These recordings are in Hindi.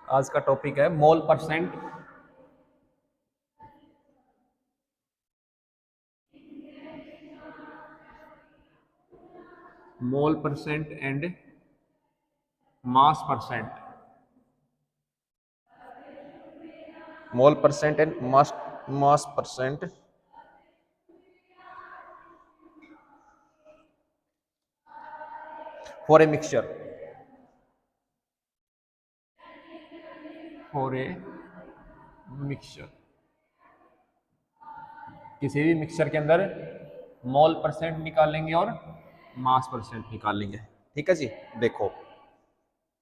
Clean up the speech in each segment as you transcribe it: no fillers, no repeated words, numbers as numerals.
आज का टॉपिक है mole percent and mass percent. Mole percent and mass percent for a mixture. किसी भी मिक्सचर के अंदर मोल परसेंट निकालेंगे और मास परसेंट निकालेंगे। ठीक है जी। देखो,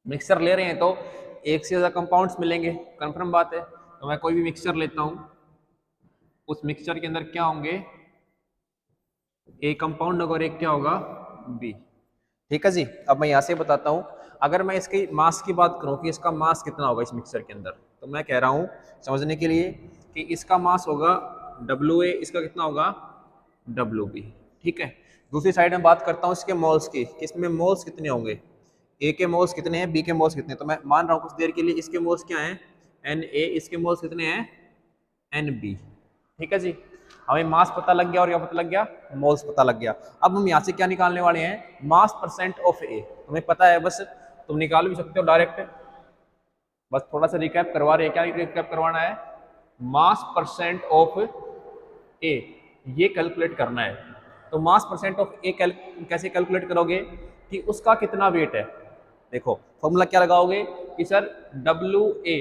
मिक्सचर ले रहे हैं तो एक से ज्यादा कंपाउंड्स मिलेंगे, कंफर्म बात है। तो मैं कोई भी मिक्सचर लेता हूं, उस मिक्सचर के अंदर क्या होंगे, ए कंपाउंड होगा और एक क्या होगा, बी। ठीक है जी। अब मैं यहां से बताता हूं, अगर मैं इसकी मास की बात करूं कि इसका मास कितना होगा इस मिक्सचर के अंदर, तो मैं कह रहा हूं समझने के लिए कि इसका मास होगा WA, इसका कितना होगा WB। ठीक है। दूसरी साइड में बात करता हूं इसके मोल्स की कि इसमें मोल्स कितने होंगे, ए के मोल्स कितने हैं, बी के मोल्स कितने हैं। तो मैं मान रहा हूं कुछ देर के लिए इसके मोल्स क्या हैं Na, इसके मोल्स कितने हैं NB। ठीक है जी। हमें मास पता लग गया और क्या पता लग गया, मोल्स पता लग गया। अब हम यहाँ से क्या निकालने वाले हैं, मास परसेंट ऑफ ए। तुम्हें पता है, बस तुम निकाल भी सकते हो डायरेक्ट। बस थोड़ा सा रिकैप करवा रहे हैं, क्या रिकैप करवाना है, मास परसेंट ऑफ ए ये कैलकुलेट करना है। तो मास परसेंट ऑफ ए कैसे कैलकुलेट करोगे कि उसका कितना वेट है। देखो फॉर्मूला क्या लगाओगे कि सर WA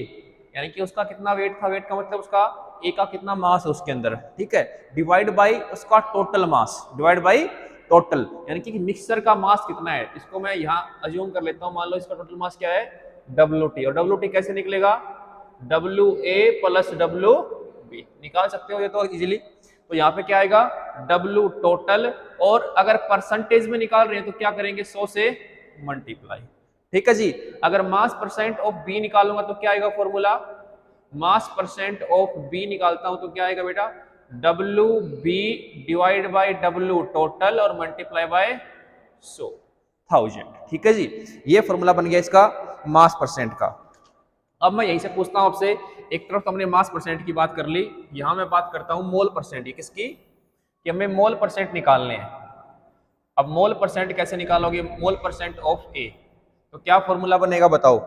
यानी कि उसका कितना वेट था, वेट का मतलब उसका ए का कितना मास है उसके अंदर, ठीक है, डिवाइड बाई उसका total mass, divide by total, यानी कि मिक्सचर का मास कितना है। इसको मैं यहाँ अज्यूम कर लेता हूँ, मान लो इसका टोटल मास क्या है WT, और WT कैसे निकलेगा, WA प्लस WB निकाल सकते हो ये तो इजीली। तो यहाँ पे क्या आएगा W टोटल, और अगर परसेंटेज में निकाल रहे हैं तो क्या करेंगे 100 से मल्टीप्लाई। ठीक है जी। अगर मास परसेंट ऑफ बी निकालूंगा तो क्या आएगा formula, mass percent of B निकालता हूं तो क्या आएगा बेटा, WB divide by W total और मल्टीप्लाई बाय 100,000। ठीक है जी। ये फॉर्मूला बन गया इसका मास परसेंट का। अब मैं यहीं से पूछता हूं आपसे, एक तरफ तो हमने मास परसेंट की बात कर ली, यहां मैं बात करता हूं मोल परसेंट की, किसकी, कि हमें मोल परसेंट निकालने हैं। अब मोल परसेंट कैसे निकालोगे, मोल परसेंट ऑफ ए, तो क्या फॉर्मूला बनेगा बताओ,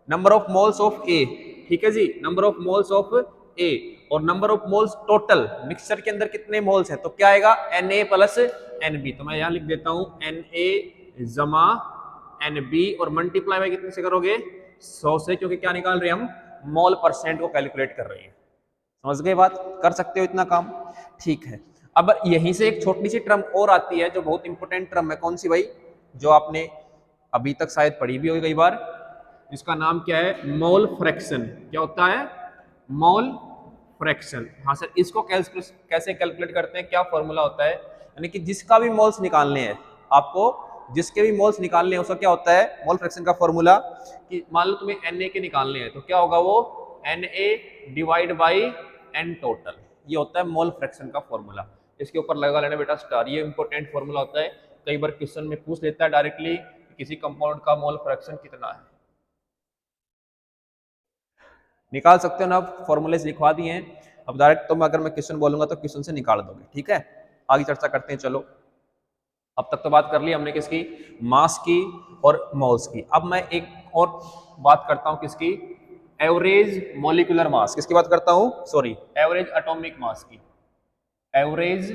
नंबर ऑफ मोल्स ऑफ ए। ठीक है जी, नंबर ऑफ मोल्स ऑफ ए और number of moles total mixture के अंदर कितने मोल्स हैं, तो क्या आएगा Na प्लस NB। तो मैं यहां लिख देता हूं Na जमा NB और मल्टीप्लाई बाय कितने से करोगे 100 से, क्योंकि क्या निकाल रहे हैं हम मोल परसेंट को कैलकुलेट कर रहे हैं। समझ गए बात, कर सकते हो इतना काम। ठीक है। अब यहीं से एक छोटी सी टर्म और आती है जो बहुत इंपॉर्टेंट टर्म है, कौन सी भाई, जो आपने अभी तक शायद पढ़ी भी होगी कई बार, जिसका नाम क्या है, मोल फ्रैक्शन। क्या होता है, मोल फ्रैक्शन। हाँ सर, इसको कैसे कैलकुलेट करते हैं, क्या फॉर्मूला होता है, यानी कि जिसका भी मोल्स निकालने हैं आपको, जिसके भी मोल्स निकालने हैं उसका क्या होता है मोल फ्रैक्शन का फॉर्मूला, कि मान लो तुम्हें Na के निकालने हैं तो क्या होगा वो Na divide by N total, ये होता है मोल फ्रैक्शन का फॉर्मूला। इसके ऊपर लगा लेना बेटा स्टार, ये इंपॉर्टेंट फॉर्मूला होता है, कई बार क्वेश्चन में पूछ लेता है डायरेक्टली किसी कंपाउंड का मोल फ्रैक्शन कितना है। निकाल सकते हो ना, आप फॉर्मूले लिखवा दिए हैं, अब डायरेक्ट तो मैं अगर मैं क्वेश्चन बोलूंगा तो क्वेश्चन से निकाल दोगे। ठीक है, आगे चर्चा करते हैं। चलो, अब तक तो बात कर ली हमने किसकी, मास की और मोल्स की। अब मैं एक और बात करता हूं किसकी, एवरेज मॉलिक्यूलर मास, किसकी बात करता हूं, सॉरी एवरेज एटॉमिक मास की। एवरेज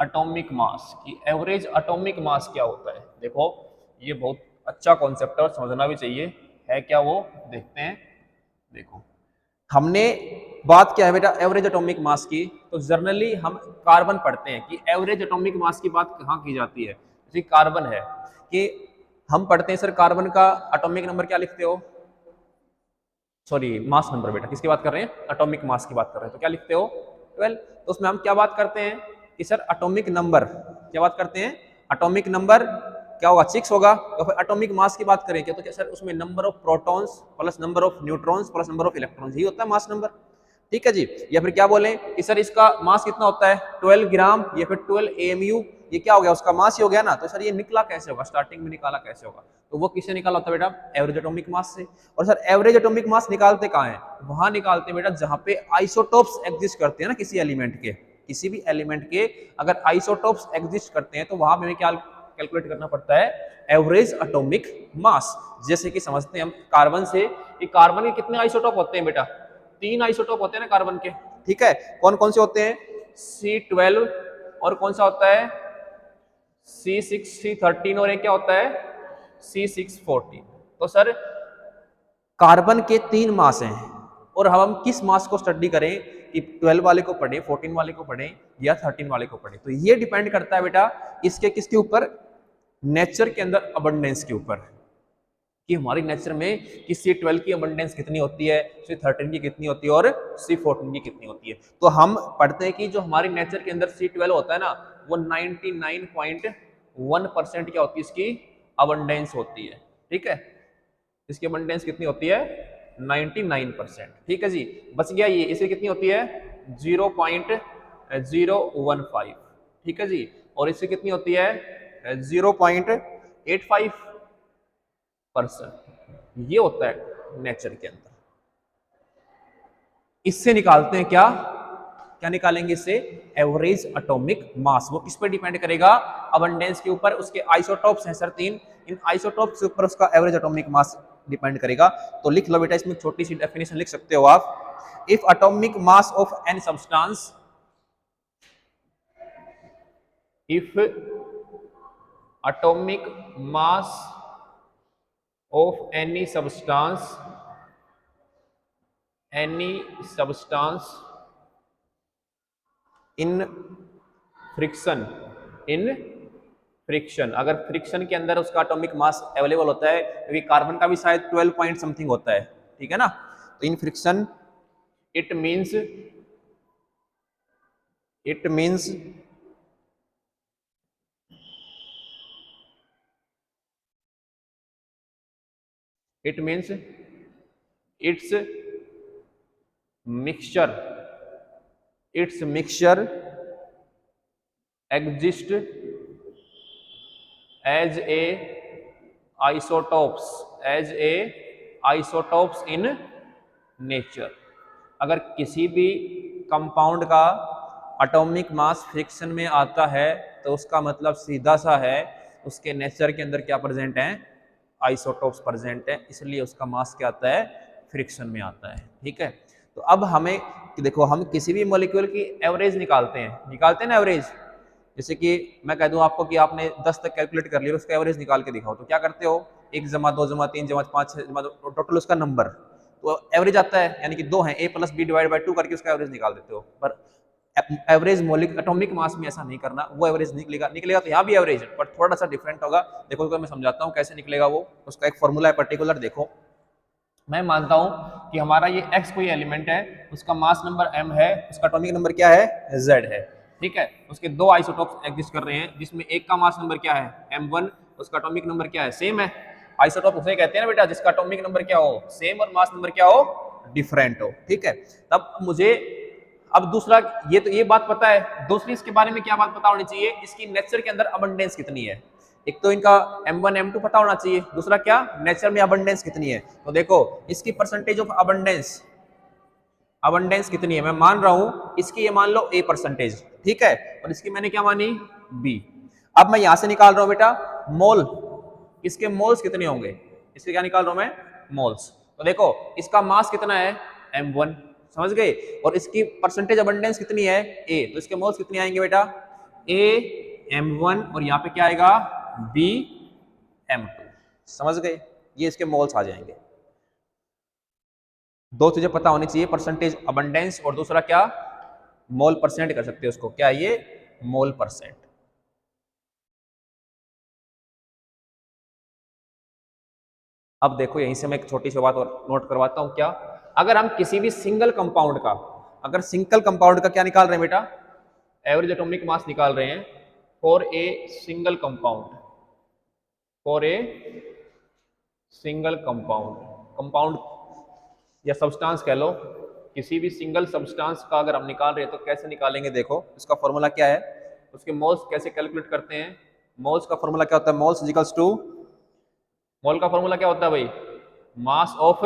एटॉमिक मास की, एवरेज एटॉमिक मास क्या होता है, देखो ये बहुत अच्छा कॉन्सेप्ट है और समझना भी चाहिए, है क्या वो देखते हैं। देखो हमने बात क्या है बेटा एवरेज एटॉमिक मास की, तो जनरली हम कार्बन पढ़ते हैं कि एवरेज एटॉमिक मास की बात कहाँ की जाती है, जैसे कार्बन है कि हम पढ़ते हैं सर कार्बन का एटॉमिक नंबर क्या लिखते हो, सॉरी मास नंबर बेटा, किसकी बात कर रहे हैं, एटॉमिक मास की बात कर रहे हैं, तो क्या लिखते हो 12। तो उसमें हम क्या बात करते हैं कि सर एटॉमिक नंबर, क्या बात करते हैं, एटॉमिक नंबर क्या होगा 6 होगा। तो फिर एटॉमिक मास की बात करें क्या, तो क्या सर उसमें number of protons plus number of neutrons plus number of electrons, यही होता है मास नंबर। ठीक है जी। या फिर क्या बोले कि सर इसका मास कितना होता है 12 ग्राम या फिर 12 AMU, ये क्या हो गया उसका मास ही हो गया ना, तो सर ये निकला कैसे होगा, स्टार्टिंग में निकाला कैसे होगा, तो वो किससे निकाला होता है बेटा, एवरेज एटॉमिक मास से। और सर एवरेज एटॉमिक मास निकालते कहाँ है, वहां निकालते हैं बेटा जहां पे आइसोटोप्स एग्जिस्ट करते हैं ना किसी एलिमेंट के, किसी भी एलिमेंट के अगर आइसोटोप्स एग्जिस्ट करते हैं तो वहां पे हमें क्या कैलकुलेट करना पड़ता है, एवरेज एटॉमिक मास। जैसे कि समझते हैं हम कार्बन से, कि कार्बन के कितने आइसोटोप होते हैं बेटा, 3 आइसोटोप होते हैं ना कार्बन के, ठीक है, कौन कौन से होते हैं, C12 और कौन सा होता है C6 C13 और एक क्या होता है C614। तो सर कार्बन के 3 मास हैं और हम किस मास को स्टडी करें कि 12 वाले को पढ़े, 14 वाले को पढ़े या 13 वाले को पढ़े, तो ये डिपेंड करता है बेटा इसके किसके ऊपर, नेचर के अंदर अबंडेंस के ऊपर, कि हमारी नेचर में कि C12 की अबंडेंस कितनी होती है, C13 की कितनी होती है और C14 की कितनी होती है। तो हम पढ़ते हैं कि जो हमारी नेचर के अंदर C12 होता है ना, वो 99.1% क्या होती है, इसकी अबंडेंस होती है, ठीक है, इसकी अबंडेंस कितनी होती है 99%, ठीक है जी। बच गया ये, इसकी कितनी होती है 0.015, ठीक है जी, और इससे कितनी होती है 0.85%, ये होता है नेचर के अंदर। इससे निकालते हैं क्या, क्या निकालेंगे इससे, एवरेज एटॉमिक मास। वो किस पर डिपेंड करेगा, अबंडेंस के ऊपर, उसके आइसोटॉप्स हैं सर 3, इन आइसोटॉप्स के ऊपर उसका एवरेज एटॉमिक मास डिपेंड करेगा। तो लिख लो बेटा, इसमें छोटी सी डेफिनेशन लिख सकते हो आप, if atomic mass of an substance, if atomic mass of any substance in friction, in friction, अगर फ्रिक्शन के अंदर उसका एटॉमिक मास अवेलेबल होता है, क्योंकि कार्बन का भी शायद 12 पॉइंट समथिंग होता है, ठीक है ना, तो इन friction it means it means it's mixture exist as a isotopes in nature। अगर किसी भी कंपाउंड का एटॉमिक मास फ्रिक्शन में आता है तो उसका मतलब सीधा सा है उसके नेचर के अंदर क्या प्रेजेंट है, आइसोटोप्स प्रेजेंट है, इसलिए उसका मास क्या आता है, फ्रिक्शन में आता है, ठीक है। तो अब हमें देखो, हम किसी भी मॉलिक्यूल की एवरेज निकालते हैं ना एवरेज, जैसे कि मैं कह दूं आपको कि आपने 10 तक कैलकुलेट कर लिया, उसका एवरेज निकाल के दिखाओ, तो क्या करते हो, 1 जमा 2 जमा 3 जमा 5 6 जमा टोटल उसका नंबर, तो एवरेज आता है, यानी कि 2 है, a plus B divide by 2 करके उसका एवरेज निकाल देते हो। पर एवरेज मॉलिक एटॉमिक मास में ऐसा नहीं करना, वो एवरेज निकलेगा तो यहाँ भी एवरेज है, पर थोड़ा सा डिफरेंट होगा। देखो मैं समझाता हूँ कैसे निकलेगा वो, उसका एक फॉर्मूला है पर्टिकुलर। देखो मैं मानता हूं कि हमारा ये x कोई एलिमेंट है, उसका मास नंबर m है, उसका एटॉमिक नंबर क्या है, z है, ठीक है, उसके 2 आइसोटॉप्स एग्जिस्ट कर रहे हैं, जिसमें एक का मास नंबर क्या है m1, उसका एटॉमिक नंबर क्या है, सेम है। आइसोटॉप उसे कहते हैं ना बेटा जिसका एटॉमिक नंबर क्या हो, सेम, और मास नंबर क्या हो, डिफरेंट हो, ठीक है। तब मुझे अब दूसरा, ये तो ये बात पता है, दूसरी इसके बारे में क्या बात पता होनी चाहिए, इसकी नेचर के अंदर अबंडेंस कितनी है। एक तो इनका M1 M2 पता होना चाहिए, दूसरा क्या, नेचर में अबंडेंस कितनी है। तो देखो इसकी परसेंटेज ऑफ अबंडेंस कितनी है, मैं मान रहा हूं इसकी, ये मान लो A%, ठीक है, और इसकी मैंने क्या मानी B। अब मैं यहां से निकाल रहा हूं बेटा मोल, इसके मोल्स कितने होंगे, इसके क्या निकाल रहा हूं मैं, मोल्स। तो देखो इसका मास कितना है M1, समझ गए, और इसकी परसेंटेज अबंडेंस कितनी है A, तो इसके मोल्स कितने आएंगे बेटा, A M1 और यहाँ पे क्या आएगा B M2, समझ गए, ये इसके मोल्स आ जाएंगे। दो चीजें पता होनी चाहिए, परसेंटेज अबंडेंस और दूसरा क्या, मोल परसेंट कर सकते हैं उसको, क्या ये मोल परसेंट। अब देखो यहीं से मैं एक छोटी सी बात और नोट करवाता हूं, क्या, अगर हम किसी भी सिंगल कंपाउंड का, अगर सिंगल कंपाउंड का क्या निकाल रहे हैं बेटा, एवरेज एटॉमिक मास निकाल रहे हैं for a single compound, for a single compound, compound या सब्सटेंस कह लो, किसी भी सिंगल सब्सटेंस का अगर हम निकाल रहे हैं तो कैसे निकालेंगे, देखो इसका फॉर्मूला क्या है, उसके मोल्स कैसे कैलकुलेट करते हैं। मोल्स का फॉर्मूला क्या होता है, मोल्स इक्वल्स टू, मोल का फॉर्मूला क्या होता है भाई, mass of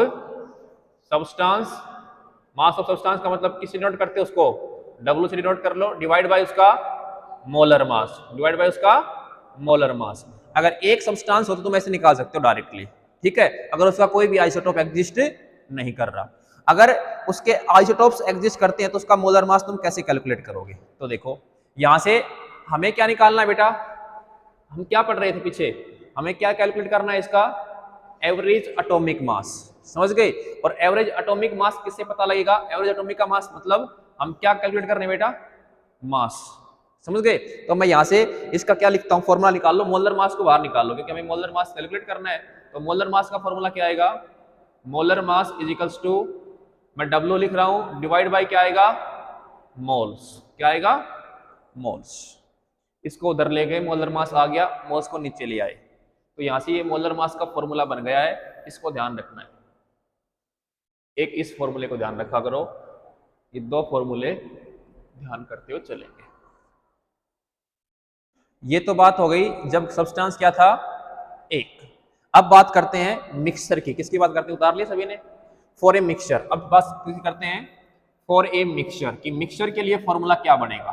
substance. Mass of substance का मतलब किससे डिनोट करते हैं उसको, W से डिनोट कर लो, डिवाइड बाय उसका मोलर मास, डिवाइड बाय उसका मोलर मास। अगर एक सब्सटेंस हो तो तुम ऐसे निकाल सकते हो डायरेक्टली, ठीक है, अगर उसका कोई भी आइसोटोप एग्जिस्ट नहीं कर रहा। अगर उसके आइसोटोप्स एग्जिस्ट करते हैं तो उसका मोलर मास तुम कैसे कैलकुलेट करोगे। तो देखो यहां से हमें क्या निकालना है बेटा, हम क्या पढ़ रहे थे पीछे, हमें क्या कैलकुलेट करना है, इसका एवरेज एटॉमिक मास, समझ गए। और एवरेज एटॉमिक मास किससे पता लगेगा, एवरेज एटॉमिक का मास मतलब हम क्या कैलकुलेट कर रहे हैं बेटा, मास, समझ गए। तो मैं यहां से इसका क्या लिखता हूं, फॉर्मूला निकाल लो, मोलर मास को बाहर निकाल लो, क्योंकि हमें मोलर मास कैलकुलेट करना है। तो मोलर मास का फॉर्मूला क्या आएगा, molar mass is equals to, मैं W लिख रहा हूं, डिवाइड बाय क्या आएगा, मोल्स, क्या आएगा, मोल्स। इसको उधर ले गए, मोलर मास आ गया, मोल्स को नीचे ले आए, तो यहां से ये मोलर मास का फॉर्मूला बन गया है, इसको ध्यान रखना है। एक इस फॉर्मूले को ध्यान रखा करो, ये दो फॉर्मूले ध्यान करते हुए चलेंगे। ये तो बात हो गई जब सब्सटेंस क्या था, एक। अब बात करते हैं मिक्सचर की, किसकी बात करते हैं, उतार लिया सभी ने, फॉर ए मिक्सचर। अब बात करते हैं फॉर ए मिक्सचर की, मिक्सचर के लिए फॉर्मूला क्या बनेगा,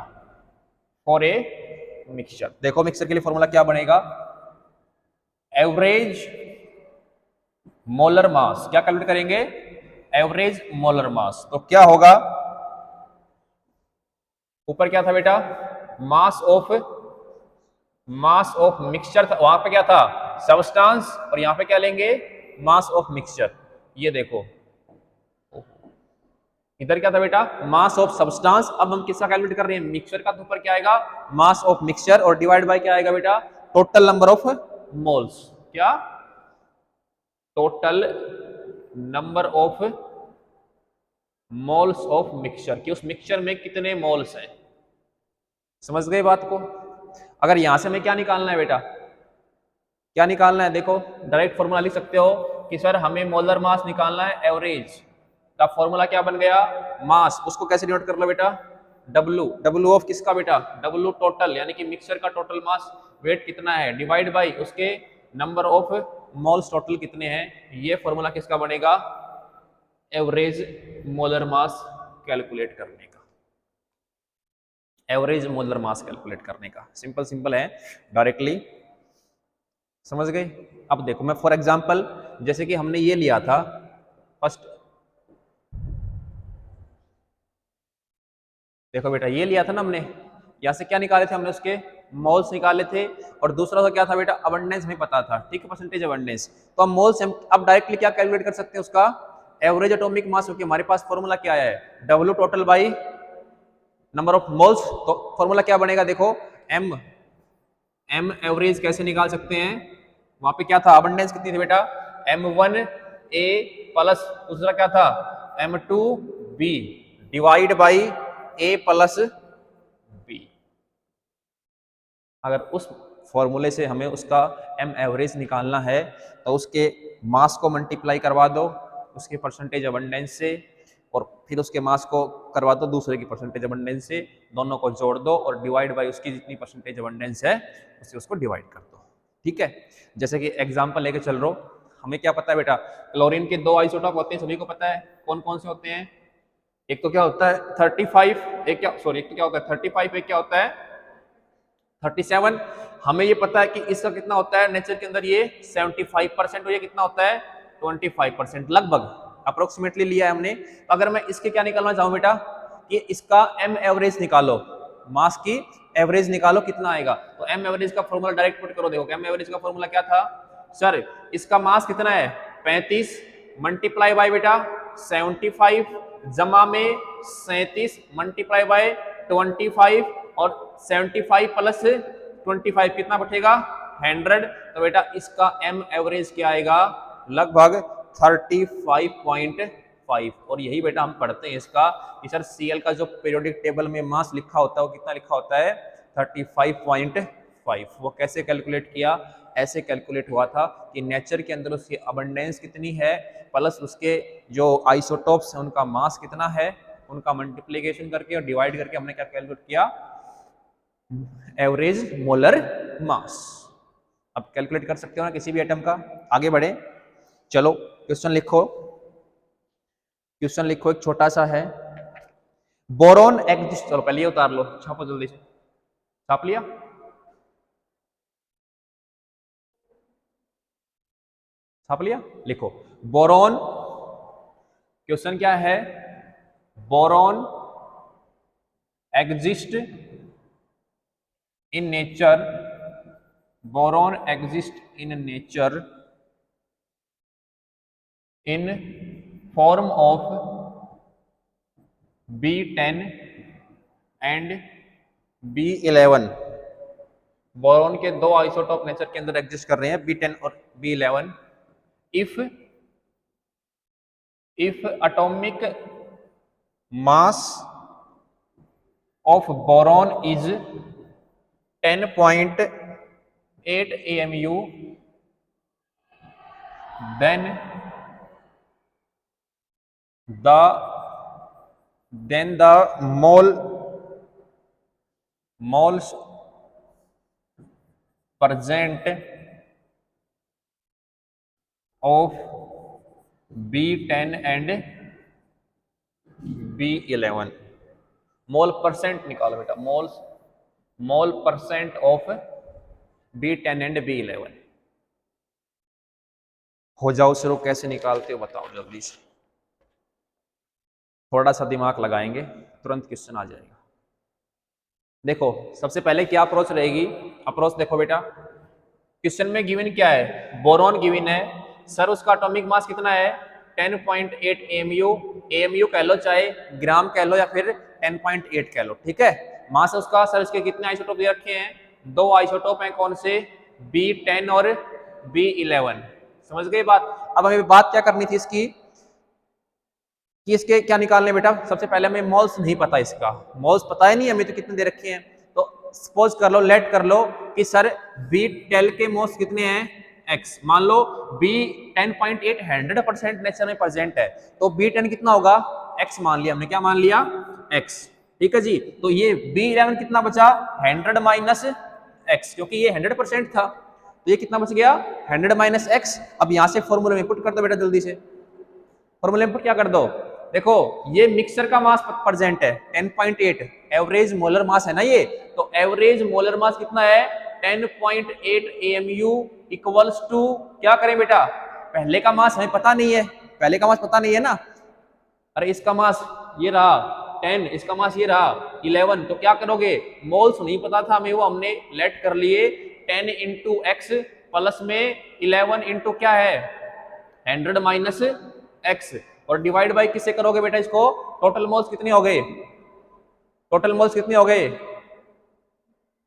फॉर ए मिक्सचर। देखो मिक्सचर के लिए फॉर्मूला क्या बनेगा, एवरेज मोलर मास, क्या कैलकुलेट करेंगे, एवरेज मोलर मास। तो क्या होगा, ऊपर क्या था बेटा, मास ऑफ मिक्सचर था, वहां पे क्या था, सब्सटेंस, और यहां पे क्या लेंगे, मास ऑफ मिक्सचर। ये देखो इधर क्या था बेटा, मास ऑफ सब्सटेंस, अब हम किसका कैलकुलेट कर रहे हैं, मिक्सचर का। तो ऊपर क्या आएगा, मास ऑफ मिक्सचर, और डिवाइड बाय क्या आएगा बेटा, टोटल नंबर ऑफ मोल्स, क्या, total number of moles of mixture, कि उस मिक्सचर में कितने मोल्स हैं, समझ गए बात को। अगर यहां से हमें क्या निकालना है बेटा, क्या निकालना है, देखो डायरेक्ट फॉर्मूला लिख सकते हो कि सर हमें मोलर मास निकालना है, एवरेज का फॉर्मूला क्या बन गया, मास, उसको कैसे डिनोट कर लो बेटा, W ऑफ किसका बेटा, W टोटल, यानी कि मिक्सचर का टोटल मास वेट कितना है, डिवाइड बाय उसके नंबर ऑफ मोल्स टोटल कितने हैं। ये फॉर्मूला किसका बनेगा, एवरेज मोलर मास कैलकुलेट करने का, एवरेज मोलर मास कैलकुलेट करने का। सिंपल सिंपल है, डायरेक्टली समझ गए। अब देखो मैं फॉर एग्जांपल, जैसे कि हमने ये लिया था फर्स्ट, देखो बेटा ये लिया था ना हमने, यहां से क्या निकाले थे हमने, उसके मोल्स निकाले थे, और दूसरा तो क्या था बेटा, अबंडेंस में पता था, ठीक है, परसेंटेज अबंडेंस। तो हम मोल्स, अब डायरेक्टली क्या कैलकुलेट कर सकते हैं उसका, एवरेज एटॉमिक मास, क्योंकि हमारे पास फॉर्मूला क्या है, W total by number of moles. तो फॉर्मूला क्या बनेगा, देखो M एवरेज कैसे निकाल सकते हैं, वहां पे क्या था, अबंडेंस कितनी थी बेटा, M1A प्लस दूसरा क्या था, M2B divide by A plus B। अगर उस फॉर्मूले से हमें उसका M एवरेज निकालना है तो उसके मास को मल्टीप्लाई करवा दो उसके परसेंटेज अबंडेंस से, और फिर उसके मास को करवा दो दूसरे की परसेंटेज अबंडेंस से, दोनों को जोड़ दो और डिवाइड बाय उसकी जितनी परसेंटेज अबंडेंस है उससे उसको डिवाइड कर दो, ठीक है। जैसे कि एग्जांपल लेके चल रहा हूं, हमें क्या पता है बेटा, क्लोरीन के दो आइसोटोप होते हैं, सभी को पता है, कौन कौन से होते हैं, एक तो क्या होता है 35, एक क्या, सॉरी एक तो क्या होता है 35, एक क्या होता है 37। हमें ये पता है कि इसका कितना होता है नेचर के अंदर, ये 75%, और ये कितना होता है 25%, लगभग अप्रोक्सीमेटली लिया है हमने। तो अगर मैं इसके क्या निकालना चाहूँ बेटा, कि इसका M एवरेज निकालो, मास की एवरेज निकालो, कितना आएगा। तो M एवरेज का फॉर्मूला डायरेक्ट पुट करो, देखो M एवरेज का फॉर्मूला क्या था, सर इसका मास कितना है 35 मल्टीप्लाई बाय बेटा 75 जमा में 37 मल्टीप्लाई बाय 25, और 75 प्लस 25 कितना बचेगा 100। तो बेटा इसका M एवरेज क्या आएगा, लगभग 35.5। और यही बेटा हम पढ़ते हैं इसका कि सर Cl का जो पीरियोडिक टेबल में मास लिखा होता है वो कितना लिखा होता है 35.5। वो कैसे कैलकुलेट किया, ऐसे कैलकुलेट हुआ था कि नेचर के अंदर उसकी अबंडेंस कितनी है प्लस उसके जो आइसोटोप्स हैं उनका मास कितना है, उनका मल्टीप्लीकेशन करके और डिवाइड करके हमने क्या कैलकुलेट किया, एवरेज मोलर मास। अब कैलकुलेट कर सकते हो ना किसी भी एटम का। आगे बढ़े, चलो क्वेश्चन लिखो। क्वेश्चन लिखो एक छोटा सा है, बोरोन एग्जिस्ट, चलो पहले ये उतार लो, छापो जल्दी से, छाप लिया। छाप लिया, लिखो बोरोन। क्वेश्चन क्या है, boron exist in nature, boron exist in nature in form of B10 and B11। Boron के दो आइसोटोप नेचर के अंदर एग्जिस्ट कर रहे हैं, B10 और B11। if atomic mass of boron is 10.8 AMU, then the moles present of B10 and B11, mole percent निकालो बेटा, मोल percent of B10 and B11। हो जाओ शुरू, कैसे निकालते हो बताओ जल्दी से, थोड़ा सा दिमाग लगाएंगे तुरंत क्वेश्चन आ जाएगा। देखो सबसे पहले क्या अप्रोच रहेगी, अप्रोच देखो बेटा, क्वेश्चन में गिवन क्या है, बोरॉन गिवन है, सर उसका एटॉमिक मास कितना है 10.8 AMU, AMU कह लो चाहे ग्राम कह लो या फिर 10.8 कह लो, ठीक है। मास है उसका, सर इसके कितने आइसोटोप दे रखे हैं, दो आइसोटोप हैं, कौन से, B10 और B11। समझ गए बात। अब हमें बात क्या करनी थी इसकी, कि इसके क्या निकालने बेटा, सबसे पहले हमें मोल्स नहीं पता, इसका मोल्स पता ही नहीं हमें, तो कितने दे रखे हैं, तो सपोज कर लो, लेट कर लो कि सर B10 के मोल्स कितने हैं x, मान लो B10.8 100% नेचर में प्रेजेंट है, तो B10 कितना होगा x मान लिया हमने, क्या मान लिया x, ठीक है जी। तो ये B11 कितना बचा 100 माइनस x, क्योंकि ये 100% था, तो ये कितना बच गया 100 माइनस x। अब यहां से फॉर्मूले में पुट कर दो बेटा जल्दी से, फॉर्मूले में पुट क्या कर दो, देखो ये मिक्सचर का मास प्रेजेंट है 10.8, एवरेज मोलर मास है ना ये, तो एवरेज मोलर मास कितना है 10.8 AMU इक्वल्स टू, क्या करें बेटा, पहले का मास हमें पता नहीं है, पहले का मास पता नहीं है ना, अरे इसका मास ये रहा 10, इसका मास ये रहा 11, तो क्या करोगे, मोल्स नहीं पता था हमें, वो हमने लेट कर लिए 10 इंटू एक्स प्लस में 11 इंटू क्या है 100 माइनस एक्स, और डिवाइड बाई किससे करोगे बेटा इसको, टोटल मोल्स कितने हो गए, टोटल मोल्स कितने हो गए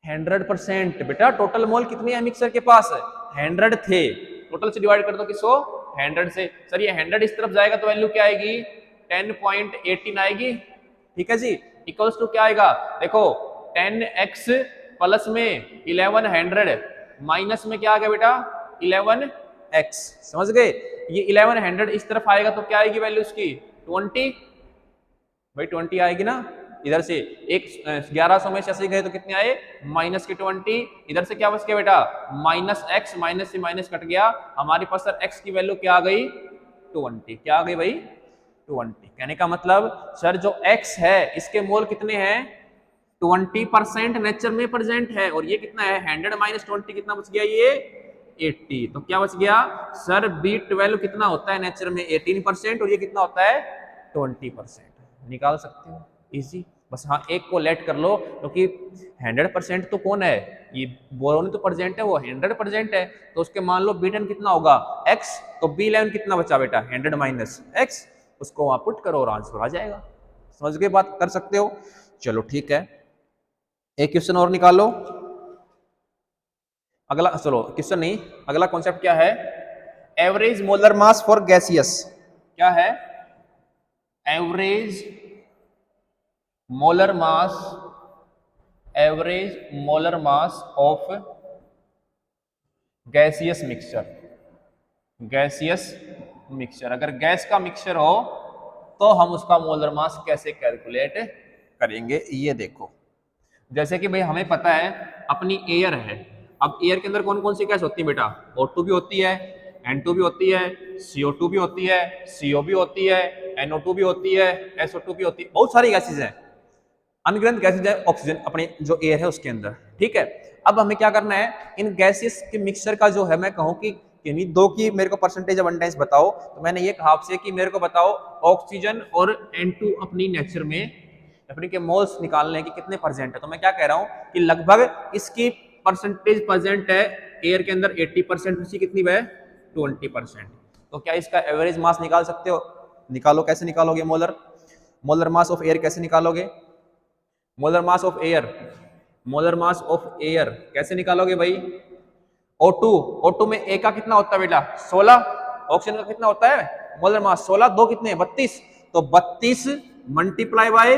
100%। बेटा टोटल मोल कितने हैं मिक्सर के पास, 100 थे, टोटल से डिवाइड कर दो किसको 100 से, सर ये 100 इस तरफ जाएगा तो वैल्यू क्या आएगी 10.18 आएगी, ठीक है जी, इक्वल्स टू क्या आएगा, देखो 10x प्लस में 1100 माइनस में क्या आ गया बेटा 11x, समझ गए, ये 1100 इस तरफ आएगा तो क्या आएगी वैल्यू उसकी 20, भाई 20 आएगी ना, इधर से एक 1100 में 80 गए तो कितने आए माइनस के 20, इधर से क्या बच गया बेटा माइनस एक्स, माइनस से माइनस कट गया, हमारे पास सर एक्स की वैल्यू क्या आ गई 20, क्या आ गई भाई 20। कहने का मतलब सर जो x है इसके मोल कितने हैं 20% नेचर में प्रेजेंट है, और ये कितना है 100 माइनस 20 कितना बच गया ये 80, तो क्या बच गया सर B12 कितना होता है नेचर में 18%, और ये कितना होता है 20%। निकाल सकते हो इजी, बस हाँ एक को लेट कर लो, क्योंकि 100% तो कौन है, ये बोरोन तो प्रेजेंट है, वो 100% है, तो उसके मान लो B10 कितना होगा x, तो B11 कितना बचा बेटा 100 माइनस x, उसको वहां पुट करो और आंसर आ जाएगा। समझ के बात कर सकते हो, चलो ठीक है, एक क्वेश्चन और निकालो। अगला, चलो क्वेश्चन नहीं, अगला कॉन्सेप्ट क्या है, average molar mass for gaseous, क्या है average molar mass, average molar mass of gaseous mixture, gaseous mixture, अगर गैस का मिक्सचर हो तो हम उसका मोलर मास कैसे कैलकुलेट करेंगे, ये देखो। जैसे कि भाई हमें पता है अपनी एयर है, अब एयर के अंदर कौन कौन सी गैस होती है बेटा, O2 भी होती है, N2 भी होती है, CO2 भी होती है, CO भी होती है, NO2 भी होती है, SO2 भी होती है, बहुत सारी गैसेज हैं, अनगिनत गैसेज है ऑक्सीजन अपने जो एयर है उसके अंदर, ठीक है। अब हमें क्या करना है, इन गैसेस के मिक्सचर का जो है, मैं कहूं कि इन्हीं दो की मेरे को परसेंटेज अबंडेंस बताओ, तो मैंने ये कहा आपसे कि मेरे को बताओ ऑक्सीजन और N2 अपनी नेचर में अपने के मोल्स निकालने की कितने परसेंट है, तो मैं क्या कह रहा हूं कि लगभग इसकी परसेंटेज प्रेजेंट है एयर के अंदर 80%, उसकी कितनी है 20%। तो क्या इसका एवरेज मास निकाल सकते हो, निकालो, कैसे निकालोगे, molar molar mass of air कैसे निकालोगे, molar mass of air, molar mass of air कैसे निकालोगे भाई, O2, O2 में ए का कितना होता है बेटा 16, ऑक्सीजन का कितना होता है मोलर मास 16, दो कितने 32, तो 32 मल्टीप्लाई बाय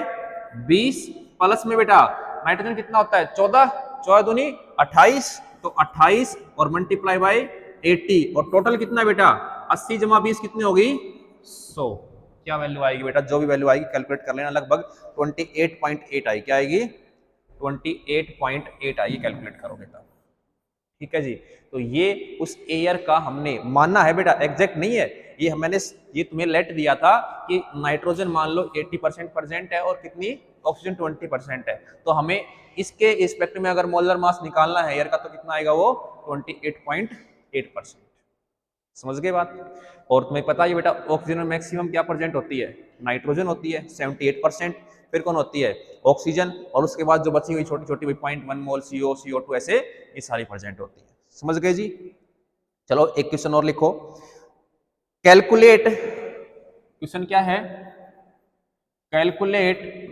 20 प्लस में बेटा नाइट्रोजन कितना होता है 14, 14 दूनी 28, तो 28 और मल्टीप्लाई बाय 80, और टोटल कितना बेटा 80 जमा 20 कितनी होगी 100, क्या वैल्यू आएगी बेटा, जो भी वैल्यू आएगी कैलकुलेट कर लेना, लगभग 28.8 आई, क्या आएगी 28.8 आएगी, कैलकुलेट करो बेटा, ठीक है जी। तो ये उस एयर का हमने मानना है बेटा, एग्जैक्ट नहीं है ये, मैंने ये तुम्हें लेट दिया था कि नाइट्रोजन मान लो 80% प्रेजेंट है और कितनी ऑक्सीजन 20% है, तो हमें इसके रिस्पेक्ट में अगर मोलर मास निकालना है एयर का तो कितना आएगा वो 28.8%, समझ गए बात। और तुम्हें पता है बेटा ऑक्सीजन में मैक्सिमम क्या प्रेजेंट होती है, नाइट्रोजन होती है 78%, फिर कौन होती है ऑक्सीजन, और उसके बाद जो बची हुई छोटी छोटी 0.1 मोल CO, CO2 ऐसे ये सारी प्रेजेंट होती है, समझ गए जी। चलो एक क्वेश्चन और लिखो, कैलकुलेट, क्वेश्चन क्या है, calculate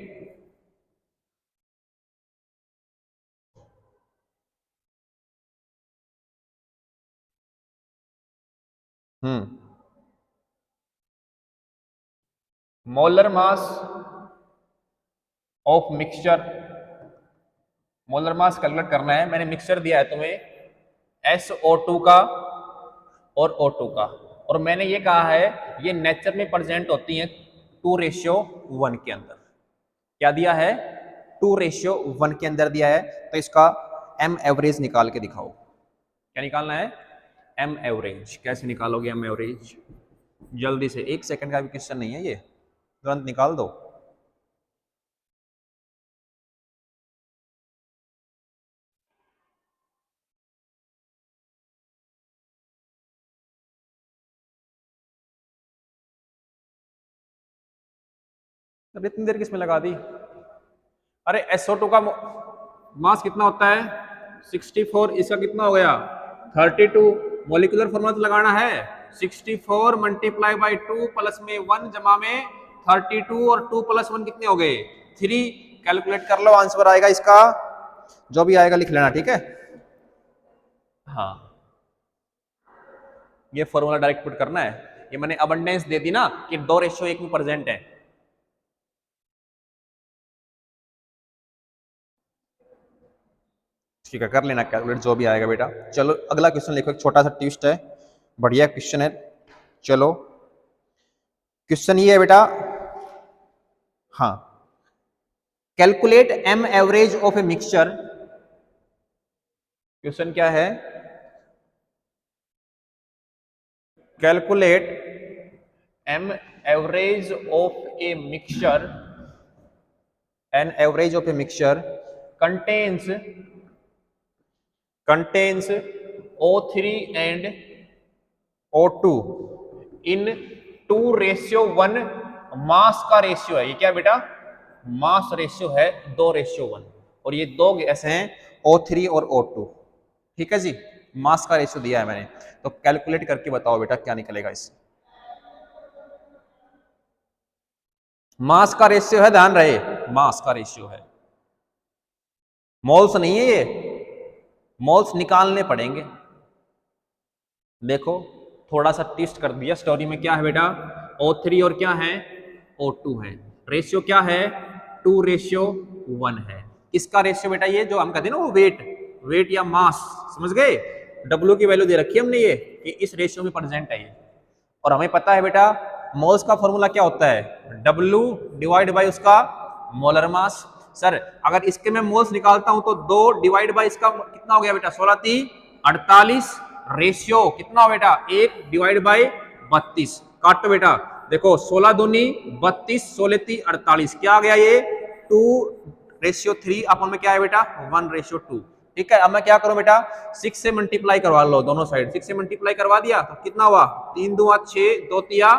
molar mass of mixture, molar mass calculate करना है, मैंने मिक्सचर दिया है तुम्हें SO2 का और O2 का, और मैंने ये कहा है ये नेचर में प्रेजेंट होती हैं 2:1 के अंदर, क्या दिया है 2:1 के अंदर दिया है, तो इसका M एवरेज निकाल के दिखाओ, क्या निकालना है M एवरेज, कैसे निकालोगे M एवरेज, जल्दी से, 1 सेकंड का भी क्वेश्चन नहीं है ये, तुरंत निकाल दो। अब इतनी देर किसमें लगा दी, अरे SO2 का मास कितना होता है 64, इसका कितना हो गया 32, मॉलिक्यूलर फॉर्मूला तो लगाना है 64 मल्टीप्लाई बाय 2 प्लस में 1 जमा में 32, और 2 + 1 कितने हो गए 3, कैलकुलेट कर लो आंसर आएगा इसका, जो भी आएगा लिख लेना, ठीक है। हाँ ये फॉर्मूला डायरेक्ट पुट करना है, ये मैंने अबंडेंस दे दी ना कि 2:1 में प्रेजेंट है, ठीक है कर लेना कैलकुलेट, जो भी आएगा बेटा। चलो अगला क्वेश्चन लिखो, एक छोटा सा ट्विस्ट है, बढ़िया क्वेश्चन है। चलो क्वेश्चन ये है बेटा, हाँ, calculate M average of a mixture, question क्या है, calculate M average of a mixture, N average of a mixture contains O3 and O2 in 2:1, मास का रेशियो है, ये क्या बेटा मास रेशियो है 2:1, और ये दो गैस हैं O3 और O2, ठीक है जी, मास का रेशियो दिया है मैंने, तो कैलकुलेट करके बताओ बेटा क्या निकलेगा इससे, मास का रेशियो है, ध्यान रहे मास का रेशियो है, मोल्स नहीं है ये, मोल्स निकालने पड़ेंगे, देखो थोड़ा सा ट्विस्ट कर दिया स्टोरी में, क्या है बेटा O3 और क्या है O2 है, रेशियो क्या है 2:1 है, इसका रेशियो बेटा ये जो हम कहते हैं ना वो वेट या मास, समझ गए, W की वैल्यू दे रखी है हमने ये कि इस रेशियो में प्रेजेंट है ये, और हमें पता है बेटा मोल्स का फॉर्मूला क्या होता है, W डिवाइड बाई उसका मोलर मास। सर अगर इसके मैं मोल्स निकालता हूं तो 2 डिवाइड बाई इसका कितना हो गया बेटा, 16 3 48, रेशियो कितना हो बेटा 1 डिवाइड बाई 32, काटो बेटा, देखो 16 दूनी 32, 16 3 48, क्या आ गया ये 2:3, अपन में क्या है बेटा 1:2। ठीक है, अब मैं क्या करूं बेटा 6 से मल्टीप्लाई करवा लो दोनों साइड, 6 से मल्टीप्लाई करवा दिया तो कितना हुआ 3 2 6, 2 3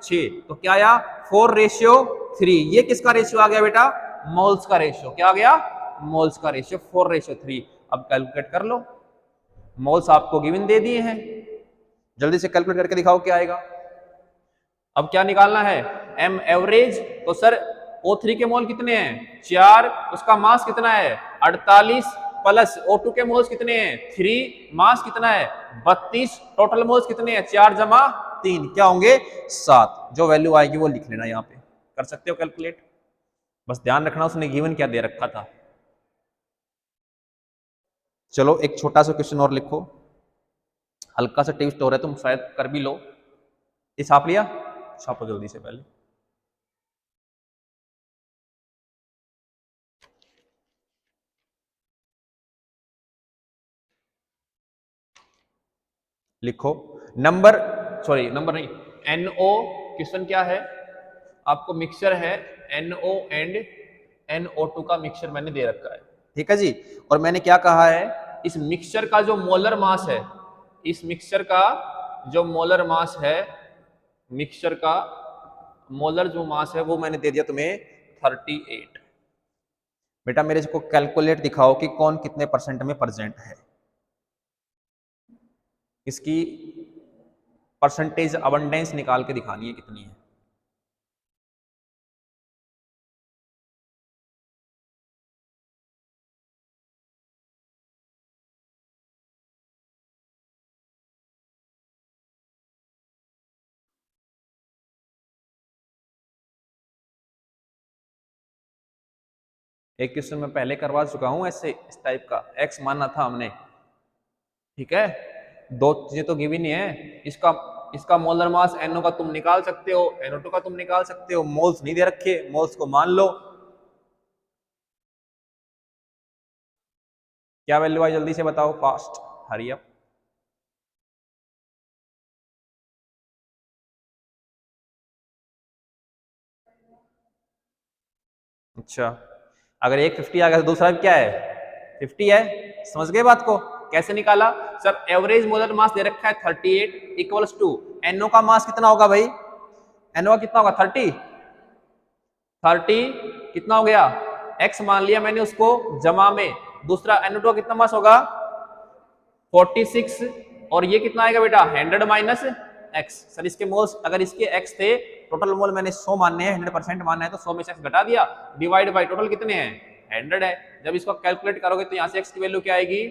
6, तो क्या आया 4:3। ये किसका रेशियो आ गया बेटा, मोल्स का रेशियो, क्या आ गया मोल्स का रेशियो 4:3। अब कैलकुलेट कर लो, मोल्स आपको गिवन दे दिए हैं, जल्दी से कैलकुलेट करके दिखाओ क्या आएगा। अब क्या निकालना है एम एवरेज, तो सर O3 के मोल कितने हैं 4, उसका मास कितना है 48, प्लस O2 के मोल्स कितने हैं 3, मास कितना है 32, टोटल मोल्स कितने हैं 4 जमा 3, क्या होंगे 7। जो वैल्यू आएगी वो लिख लेना, यहाँ पे कर सकते हो कैलकुलेट, बस ध्यान रखना उसने गिवन क्या दे रखा था। चलो एक छोटा सा क्वेश्चन और लिखो, हल्का सा ट्विस्ट हो रहा है, तुम शायद कर भी लो। ये छाप लिया, छापो जल्दी से पहले। लिखो नंबर, सॉरी नंबर नहीं, NO, क्वेश्चन क्या है आपको, मिक्सचर है NO एंड NO2 का मिक्सचर मैंने दे रखा है, ठीक है जी। और मैंने क्या कहा है, इस मिक्सचर का जो मोलर मास है, इस मिक्सचर का जो मोलर मास है, मिक्सचर का मोलर जो मास है वो मैंने दे दिया तुम्हें 38। बेटा मेरे को कैलकुलेट दिखाओ कि कौन कितने परसेंट में प्रेजेंट है, इसकी परसेंटेज अबंडेंस निकाल के दिखानी है कितनी है। एक क्वेश्चन मैं पहले करवा चुका हूं ऐसे इस टाइप का, एक्स मानना था हमने, ठीक है, दो चीजें तो गिवन ही है, इसका मोलर मास NO का तुम निकाल सकते हो, NO2 का तुम निकाल सकते हो, मोल्स नहीं दे रखे, मोल्स को मान लो। क्या वैल्यू आई जल्दी से बताओ, फास्ट हरी अप। अच्छा, अगर एक 50 आ गया तो दूसरा भी क्या है 50 है, समझ गए बात को, कैसे निकाला सर, एवरेज मोलर मास दे रखा है 38 इक्वल्स टू NO का मास कितना होगा भाई, NO का कितना होगा 30 कितना हो गया x मान लिया मैंने उसको, जमा में दूसरा NO2 का कितना मास होगा 46, और ये कितना आएगा बेटा 100 माइनस x। सर इसके मोल्स अगर इसके x थे, टोटल मोल मैंने 100 मानने हैं, 100% मानना है, तो 100 में से x घटा दिया, डिवाइड बाय टोटल कितने हैं 100 है। जब इसको कैलकुलेट करोगे तो यहाँ से x की वैल्यू क्या आएगी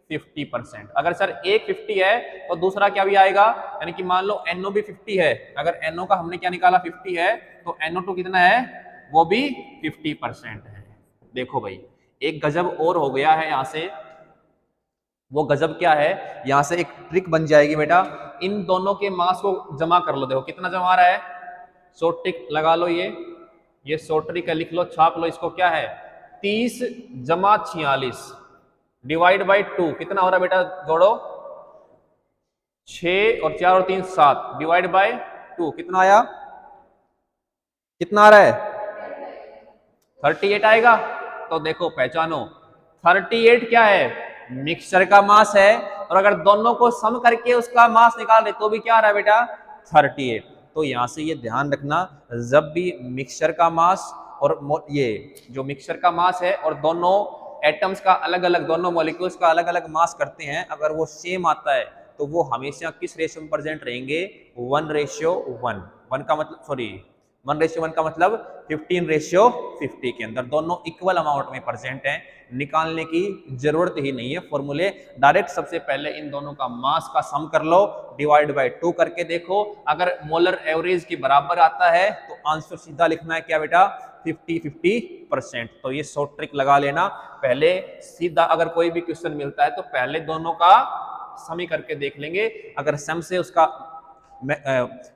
50%। अगर सर एक 50 है तो दूसरा क्या भी आएगा, यानी कि मान लो NO भी 50 है, अगर NO का हमने क्या निकाला 50 है, तो NO2 कितना है वो भी 50% है। देखो भाई एक गजब और हो गया है यहाँ से, वो गजब क्या है, यहां से एक ट्रिक बन जाएगी बेटा, इन दोनों के मास को जमा कर लो, देखो कितना जमा रहा है, सो ट्रिक लगा लो, ये सो ट्रिक है, लिख लो छाप लो इसको, क्या है 30 जमा 46 डिवाइड बाई 2, कितना हो रहा है बेटा जोड़ो 6 और 4 और 3 7 डिवाइड बाई 2, कितना आया, कितना आ रहा है 38 आएगा। तो देखो पहचानो 38 क्या है मिक्सचर का मास है, और अगर दोनों को सम करके उसका मास निकाल रहे तो भी क्या आ रहा है बेटा 38। तो यहां से ये ध्यान रखना, जब भी मिक्सचर का मास और ये जो मिक्सचर का मास है और दोनों एटम्स का अलग अलग, दोनों मॉलिक्यूल्स का अलग अलग मास करते हैं, अगर वो सेम आता है तो वो हमेशा किस रेशियो में प्रेजेंट रहेंगे 1:1। 1 का मतलब सॉरी 1:1 का मतलब 15:50 के अंदर दोनों इक्वल अमाउंट में प्रेजेंट हैं, निकालने की जरूरत ही नहीं है फॉर्मूले, डायरेक्ट सबसे पहले इन दोनों का मास का सम कर लो, डिवाइड बाय 2 करके देखो, अगर मोलर एवरेज के बराबर आता है तो आंसर सीधा लिखना है क्या बेटा 50-50%। तो ये शॉर्ट ट्रिक लगा लेना, पहले सीधा अगर कोई भी क्वेश्चन मिलता है तो पहले दोनों का समी करके देख लेंगे, अगर सम से उसका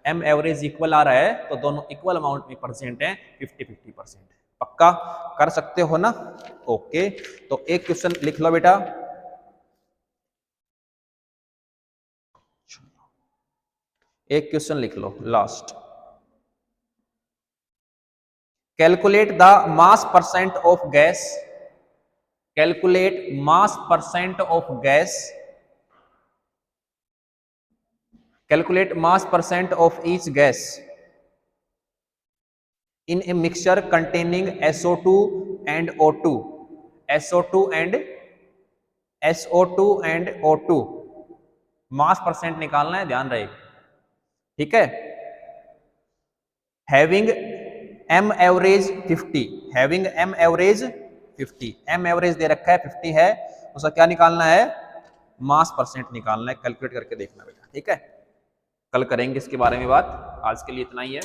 एम एवरेज इक्वल आ रहा है तो दोनों इक्वल अमाउंट में परसेंट है, 50-50%। पक्का कर सकते हो ना? ओके, तो एक क्वेश्चन लिख लो बेटा, एक क्वेश्चन लिख लो last. Calculate the mass percent of gas, calculate mass percent of gas, calculate mass percent of each gas in a mixture containing SO2 and O2, SO2 and SO2 and O2, mass percent निकालना है, ध्यान रहे, ठीक है। Having M average 50, having M average 50, M average दे रखा है 50 है, उसका क्या निकालना है, मास परसेंट निकालना है, कैलकुलेट करके देखना बेटा, ठीक है। कल करेंगे इसके बारे में बात, आज के लिए इतना ही है।